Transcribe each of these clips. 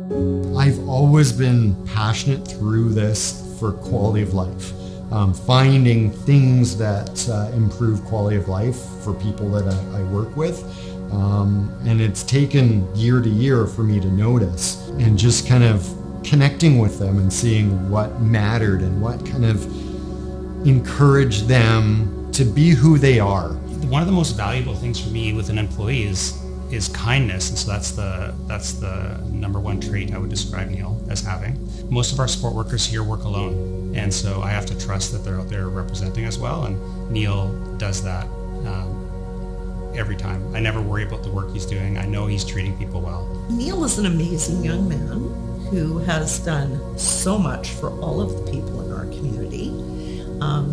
I've always been passionate through this for quality of life. Finding things that improve quality of life for people that I work with. And it's taken year to year for me to notice, and just kind of connecting with them and seeing what mattered and what kind of encouraged them to be who they are. One of the most valuable things for me with an employee is kindness, and so that's the number one trait I would describe Neil as having. Most of our support workers here work alone, and so I have to trust that they're out there representing us well, and Neil does that every time. I never worry about the work he's doing. I know he's treating people well. Neil is an amazing young man who has done so much for all of the people in our community.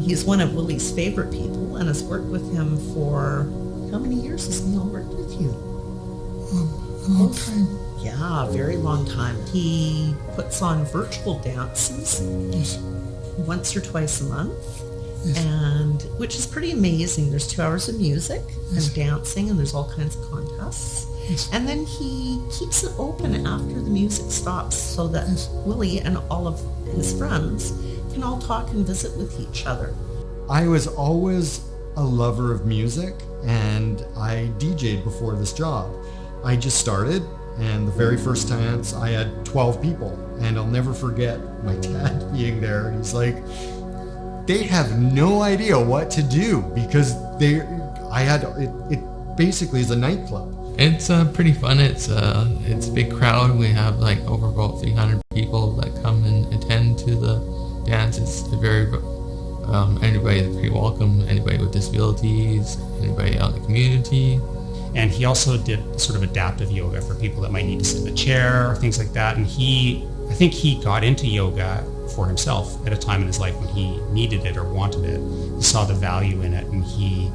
He's one of Willie's favorite people and has worked with him for, how many years has Neil worked with you? A long time. Yeah, a very long time. He puts on virtual dances Yes. once or twice a month, Yes. and which is pretty amazing. There's 2 hours of music Yes. and dancing, and there's all kinds of contests. Yes. And then he keeps it open after the music stops so that Yes. Willie and all of his friends can all talk and visit with each other. I was always a lover of music, and I DJ'd before this job. I just started, and the very first dance I had 12 people, and I'll never forget my dad being there, and he's like, they have no idea what to do because it basically is a nightclub. It's pretty fun. It's a big crowd. We have like over about 300 people that come and attend to the dance. It's very anybody is pretty welcome. Anybody with disabilities, anybody out in the community. And he also did sort of adaptive yoga for people that might need to sit in a chair or things like that. And I think he got into yoga for himself at a time in his life when he needed it or wanted it. He saw the value in it, and he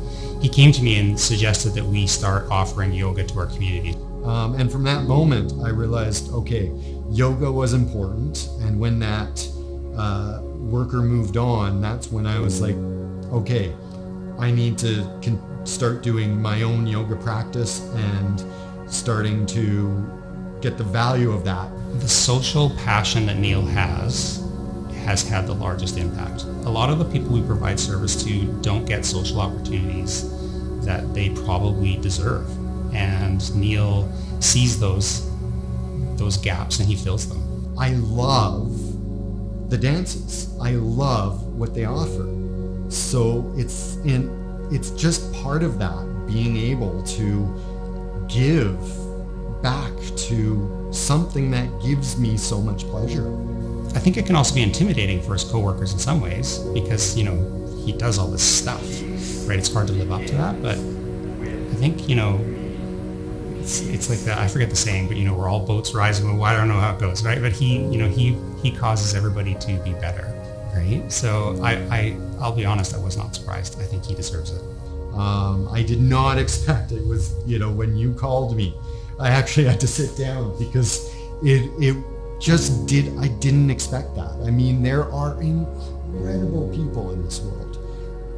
came to me and suggested that we start offering yoga to our community. And from that moment, I realized, okay, yoga was important. And when that worker moved on, that's when I was like, okay, I need to start doing my own yoga practice and starting to get the value of that. The social passion that Neil has had the largest impact. A lot of the people we provide service to don't get social opportunities that they probably deserve. And Neil sees those gaps and he fills them. I love the dances. I love what they offer. So it's just part of that, being able to give back to something that gives me so much pleasure. I think it can also be intimidating for his coworkers in some ways because, he does all this stuff, right? It's hard to live up to that, but I think, it's like that, I forget the saying, but we're all boats rising, well, I don't know how it goes, right? But he causes everybody to be better, right? So I'll be honest, I was not surprised. I think he deserves it. I did not expect it was, when you called me, I actually had to sit down because I didn't expect that. I mean, there are incredible people in this world.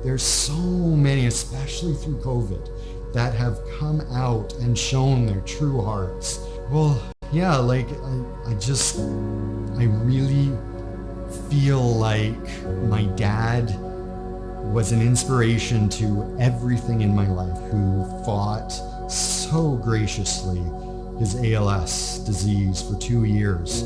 There's so many, especially through COVID, that have come out and shown their true hearts. Well, yeah, like I really feel like my dad was an inspiration to everything in my life, who fought so graciously his ALS disease for 2 years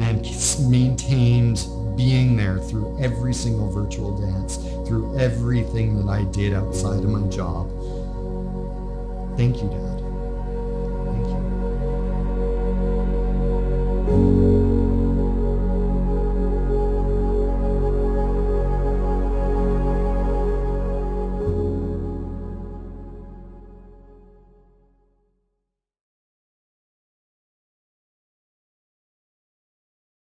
and maintained being there through every single virtual dance, through everything that I did outside of my job. Thank you, Dad.